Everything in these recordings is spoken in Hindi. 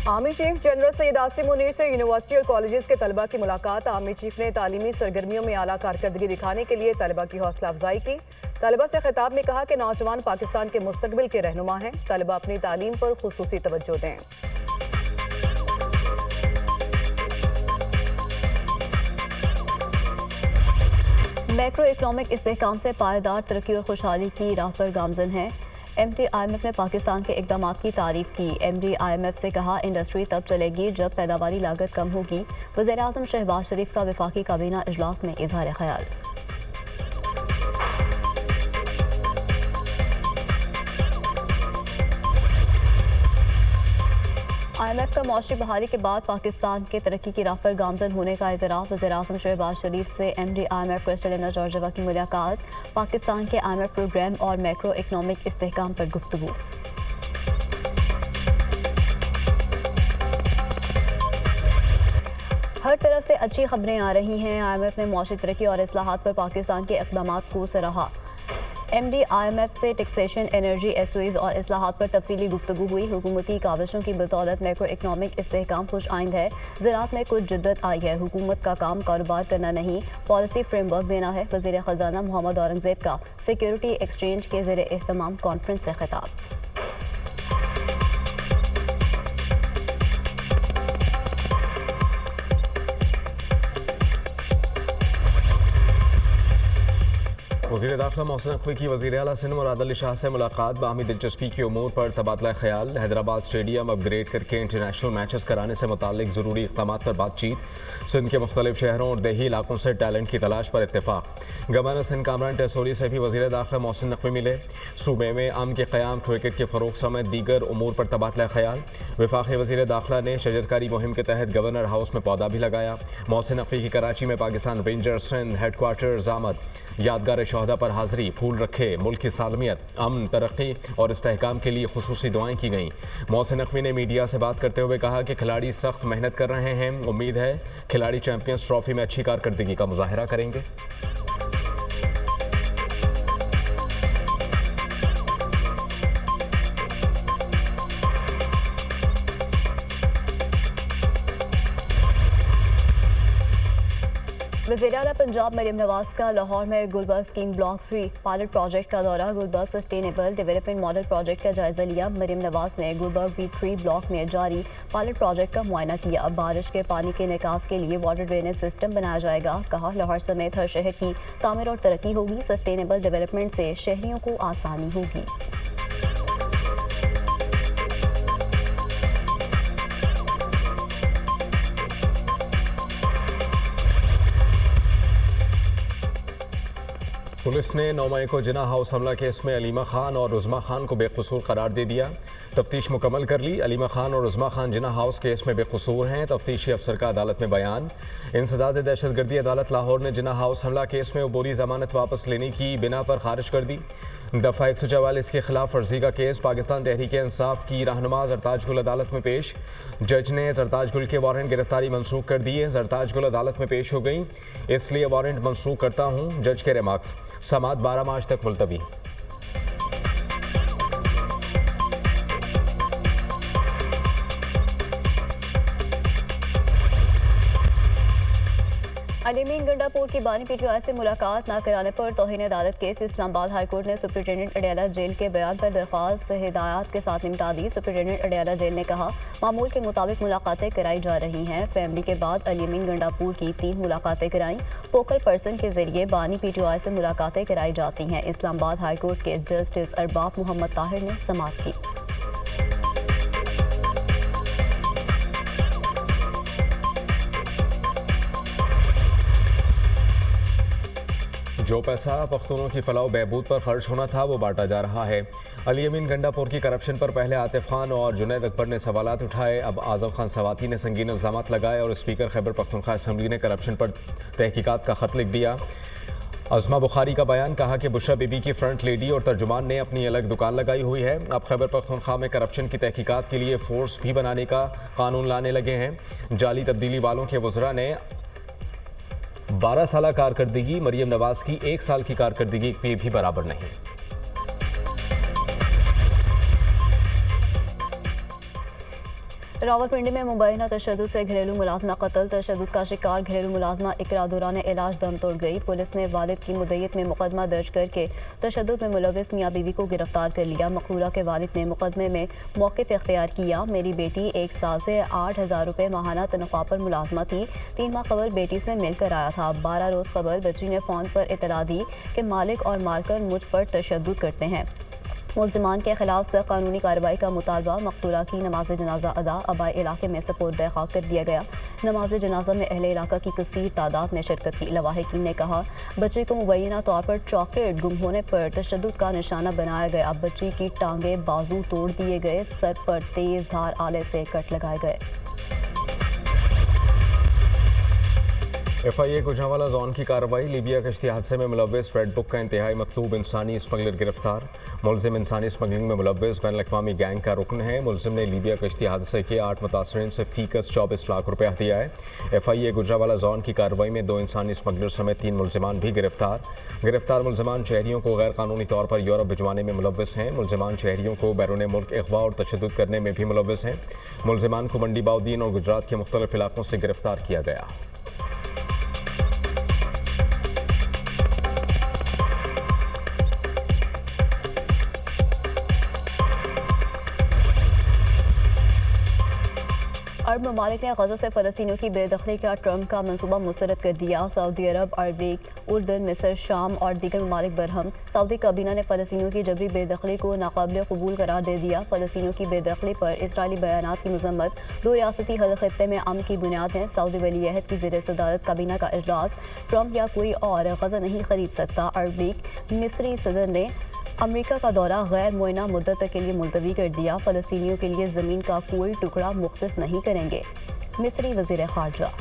Army chief general Syed Asim Munir से यूनिवर्सिटी और कॉलेजेस के तलबा की मुलाकात। आर्मी चीफ ने तालीमी सरगर्मियों में आला कारकर्दगी दिखाने के लिए तलबा की हौसला अफजाई की। तलबा से खिताब में कहा कि नौजवान पाकिस्तान के मुस्तकबिल के रहनुमा हैं, तलबा अपनी तालीम पर खुसूसी तवज्जो दें। मैक्रो इकनॉमिक इस्तेहकाम से पायदार तरक्की और खुशहाली की राह पर गामजन है। MD IMF ने पाकिस्तान के इकदाम की तारीफ की। MD IMF से कहा, इंडस्ट्री तब चलेगी जब पैदावारी लागत कम होगी। वज़ीर-ए-आज़म शहबाज शरीफ का वफाकी काबीना इजलास में इजहार ख्याल। IMF का मौशी बहाली के बाद पाकिस्तान के तरक्की की राह पर गामजन होने का एतराफ़। वज़ीर-ए-आज़म शहबाज शरीफ से MD IMF क्रिस्टलिना जॉर्जिवा की मुलाकात। पाकिस्तान के IMF प्रोग्राम और मैक्रो इकनॉमिक इस्तेहकाम पर गुफ्तगू। हर तरफ से अच्छी खबरें आ रही हैं। IMF ने मौशी तरक्की और इस्लाहात पर पाकिस्तान के इक़दामात को सराहा। MD IMF से टैक्सेशन, एनर्जी, SOEs और इस्लाहात पर तफसीली गुफ्तगू हुई। हुकूमती काविशों की बदौलत मैक्रो इकनॉमिक इस्तेहकाम खुश आइंद है। ज़राअत में कुछ जिद्दत आई है। हुकूमत का काम कारोबार करना नहीं, पॉलिसी फ्रेमवर्क देना है। वज़ीर ख़जाना मोहम्मद औरंगज़ेब का सिक्योरिटी एक्सचेंज के ज़ेर एहतमाम कॉन्फ्रेंस से खिताब। वज़ीर दाखिला मोहसिन नकवी की वज़ीर आला सिंध मुराद अली शाह से मुलाकात। बाहमी दिलचस्पी की उमूर पर तबादला ख्याल। हैदराबाद स्टेडियम अपग्रेड करके इंटरनेशनल मैचेस कराने से मुताल्लिक ज़रूरी इक़दाम पर बातचीत। सिंध के मुख्तलिफ शहरों और देही इलाकों से टैलेंट की तलाश पर इत्तेफाक। गवर्नर सिंध कामरान टेसोरी से भी वज़ीर दाखिला मोहसिन नकवी मिले। सूबे में अमन के क़याम, क्रिकेट के फ़रोग़ समेत दीगर उमूर पर तबादला ख्याल। वफाक़ी वज़ीर दाखिला ने शजरकारी मुहिम के तहत गवर्नर हाउस में पौधा भी लगाया। मोहसिन नकवी की कराची में पाकिस्तान रेंजर्स सिंध हेडक्वार्टर्स आमद। यादगार शहदा पर हाज़री, फूल रखे। मुल्क की सालमियत, अमन, तरक्की और इस्तेहकाम के लिए खुसूसी दुआएं की गईं। मोहसिन नकवी ने मीडिया से बात करते हुए कहा कि खिलाड़ी सख्त मेहनत कर रहे हैं। उम्मीद है खिलाड़ी चैंपियंस ट्रॉफी में अच्छी कारकर्दगी का मुजाहरा करेंगे। वज़ीर आला पंजाब मरियम नवाज का लाहौर में Gulberg scheme block 3 pilot project का दौरा। Gulberg sustainable development model project का जायजा लिया। मरियम नवाज ने गुलबर्ग B3 ब्लॉक में जारी पायलट प्रोजेक्ट का मुआयना किया। बारिश के पानी के निकास के लिए वाटर ड्रेनेज सिस्टम बनाया जाएगा। कहा, लाहौर समेत हर शहर की तामीर और तरक्की होगी। सस्टेनेबल डेवलपमेंट से शहरियों को आसानी होगी। पुलिस ने 9 मई को जिना हाउस हमला केस में अलीमा खान और उज़मा खान को बेकसूर करार दे दिया। तफ्तीश मुकम्मल कर ली। अलीमा खान और उज़मा खान जिना हाउस केस में बेकसूर हैं। तफ्तीशी अफसर का अदालत में बयान। इंसदाद दहशतगर्दी अदालत लाहौर ने जिना हाउस हमला केस में अबूरी जमानत वापस लेने की बिना पर खारिज कर दी। दफ़ा 144 के खिलाफ वर्जी का केस पाकिस्तान तहरीक इंसाफ की रहनुमा जरताज गुल अदालत में पेश। जज ने जरताज गुल के वारंट गिरफ्तारी मनसूख कर दिए। जरताज गुल अदालत में पेश हो गई, इसलिए वारंट मनसूख करता हूँ। जज के रिमार्क्स। समात 12 मार्च तक मुलतवी। अलीमीन गंडापुर की बानी PTI से मुलाकात न कराने पर तौहीन अदालत केस। इस्लामाबाद हाईकोर्ट ने सुप्रिंटेंडेंट अडयाला जेल के बयान पर दरख्वास्त हिदायत के साथ निपटा दी। सुप्रिंटेंडेंट अडयाला जेल ने कहा, मामूल के मुताबिक मुलाकातें कराई जा रही हैं। फैमिली के बाद अलीमीन गंडापुर की 3 मुलाकातें कराई। फोकल पर्सन के जरिए बानी PTI से मुलाकातें कराई जाती हैं। इस्लामाबाद हाईकोर्ट के जस्टिस अरबाब मोहम्मद ताहिर ने समाअत की। जो पैसा पख्तूनों की फलाह बहबूद पर खर्च होना था वो बांटा जा रहा है। अली अमीन गंडापुर की करप्शन पर पहले आतिफ खान और जुनैद अकबर ने सवालात उठाए। अब आजम खान सवाती ने संगीन इल्ज़ामात लगाए और स्पीकर खैबर पख्तूनख्वा असम्बली ने करप्शन पर तहकीकात का खत लिख दिया। अज़मा बुखारी का बयान, कहा कि बुशरा बीबी की फ्रंट लेडी और तर्जुमान ने अपनी अलग दुकान लगाई हुई है। अब खैबर पख्तूनख्वा में करप्शन की तहकीकात के लिए फोर्स भी बनाने का कानून लाने लगे हैं। जाली तब्दीली वालों के वज़रा ने 12 साल कारकर्दगी, मरियम नवाज की 1 साल की कारकर्दगी पे भी बराबर नहीं। रावलपिंडी में मुबैना तशद्दुद से घरेलू मुलाजमा कत्ल। तशद्दुद का शिकार घरेलू मुलाजमा इकरा दौरान इलाज दम तोड़ गई। पुलिस ने वालिद की मुद्दत में मुकदमा दर्ज करके तशद्दुद में मुलविस मियाँ बीवी को गिरफ्तार कर लिया। मकबूला के वालिद ने मुकदमे में मौक़िफ़ इख्तियार किया। मेरी बेटी 1 साल से 8,000 रुपये माहाना तनख्वाह पर मुलाजमा थी। 3 माह कबल बेटी से मिलकर आया था। 12 रोज़ कबल बच्ची ने फ़ोन पर इतला दी कि मालिक और मालकन मुझ पर तशद्दुद करते हैं। मुल्ज़िमान के खिलाफ सख्त कानूनी कार्रवाई का मुतालबा। मकतूला की नमाज जनाजा अदा आबाई इलाके में सपोर्ट खाक कर दिया गया। नमाज जनाजा में अहले इलाका की कसीर तादाद ने शिरकत की। लवाहिकीन ने कहा बच्चे को मुबैना तौर पर चॉकलेट गुम होने पर तशद्दुद का निशाना बनाया गया। बच्ची की टांगे बाजू तोड़ दिए गए। सर पर तेज धार आले से कट लगाए गए। FIA गुजरांवाला जोन की कार्रवाई। लीबिया कश्ती हादसे में मुलव्विस रेड बुक का इंतहाई मकतूब इंसानी स्मगलर गिरफ्तार। मुलजिम इंसानी स्मगलिंग में मुलव्विस बैन अवी गैंग का रुकन है। मुलजिम ने लीबिया कश्ती हादसे के 8 मुतासरीन से फीकस 24 लाख रुपया दिया है। FIA गुजरांवाला जोन की कार्रवाई में 2 इंसानी स्मगलर समेत 3 मुलजिमान भी गिरफ्तार मुलजिमान शहरियों को गैर कानूनी तौर पर यूरोप भिजवाने में मुलव्विस हैं। मुलजिमान शहरियों को बैरून मुल्क अगवा और तशद्दुद करने में भी मुलव्विस हैं। मुलजिमान को मंडी बाउद्दीन और गुजरात के मुख्तलिफ इलाकों से गिरफ्तार किया गया। अरब ममालिक ने गज़ा से फ़लस्तीनियों की बेदखली का ट्रंप का मनसूबा मुस्तरद कर दिया। सऊदी अरब, अरब, उर्दन, मिस्र, शाम और दीगर ममालिक बरहम। सऊदी काबीना ने फ़लस्तीनियों की जबरी बेदखली को नाकाबिल कबूल करार दे दिया। फ़लस्तीनियों की बेदखली पर इसराइली बयानात की मजम्मत 2 रियासती हल खित्ते में अमन की बुनियाद है। सऊदी वलीअहद की ज़ेर सदारत काबीना का इजलास। ट्रंप या कोई और गज़ा नहीं खरीद सकता। अरब लीग मिस्री सदर ने अमेरिका का दौरा गैर मुअय्यना मुद्दत के लिए मुलतवी कर दिया। फ़लस्तीनियों के लिए ज़मीन का कोई टुकड़ा मुख्तस नहीं करेंगे। मिस्री वज़ीर ख़ारजा।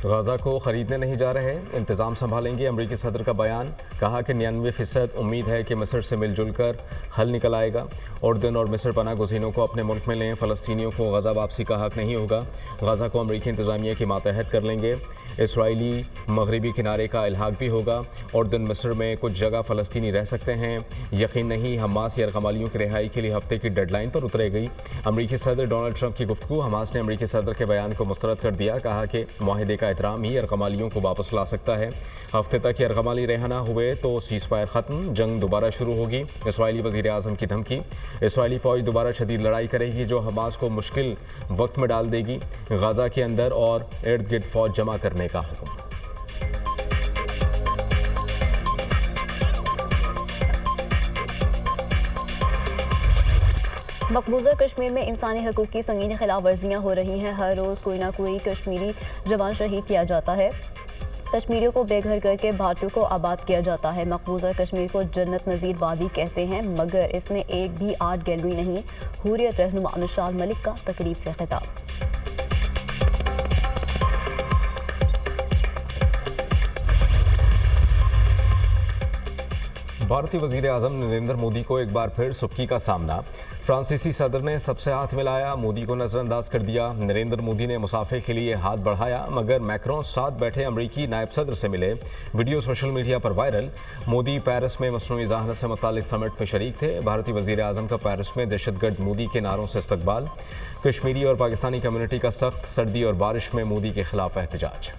गाज़ा को ख़रीदने नहीं जा रहे, इंतज़ाम संभालेंगे। अमरीकी सदर का बयान। कहा कि 99% उम्मीद है कि मिस्र से मिलजुल कर हल निकल आएगा। उर्दन और मिस्र पनाह गुज़ीनों को अपने मुल्क में लें। फ़लस्तीनियों को गाज़ा वापसी का हक़ नहीं होगा। गाज़ा को अमरीकी इंतज़ामिया की मातहत कर लेंगे। इसराइली मगरबी किनारे का इल्हाक भी होगा। उर्दन मिस्र में कुछ जगह फ़लस्तीनी रह सकते हैं। यकीन नहीं हमास या यरगमालियों की रिहाई के लिए हफ्ते की डेडलाइन पर उतरेगी। अमरीकी सदर डोनाल्ड ट्रंप की गुफ्तगू। हमास ने अमरीकी सदर के बयान को मुस्तरद कर दिया। कहा कि मुआहिदे का एहतराम ही यरगमालियों को वापस ला सकता है। हफ्ते तक यरगमाली रहना हुए तो सीज़फायर ख़त्म, जंग दोबारा शुरू होगी। इसराइली वज़ीर आज़म की धमकी। इसराइली फ़ौज दोबारा शदीद लड़ाई करेगी जो हमास को मुश्किल वक्त में डाल देगी। गाज़ा के अंदर और इर्द गिर्द फ़ौज जमा करने का हुक्म। मकबूजा कश्मीर में इंसानी हकूक़ की संगीन खिलाफ वर्जियाँ हो रही हैं। हर रोज़ कोई ना कोई कश्मीरी जवान शहीद किया जाता है। कश्मीरियों को बेघर करके भारतीयों को आबाद किया जाता है। मकबूजा कश्मीर को जन्नत नज़ीर वादी कहते हैं, मगर इसमें एक भी आर्ट गैलरी नहीं। हुर्रियत रहनुमा मिशाल मलिक का तकरीब से खिताब। भारतीय वज़ीर आज़म नरेंद्र मोदी को एक बार फिर सुक्की का सामना। फ्रांसीसी सदर ने सबसे हाथ मिलाया, मोदी को नज़रअंदाज कर दिया। नरेंद्र मोदी ने मुसाफे के लिए हाथ बढ़ाया, मगर मैक्रोन साथ बैठे अमरीकी नायब सदर से मिले। वीडियो सोशल मीडिया पर वायरल। मोदी पेरिस में मसनूई ज़हानत से मुतालिक समिट में शरीक थे। भारतीय वज़ीर आज़म का पेरिस में दहशतगर्द मोदी के नारों से इस्तकबाल। कश्मीरी और पाकिस्तानी कम्युनिटी का सख्त सर्दी और बारिश में मोदी के खिलाफ एहतजाज।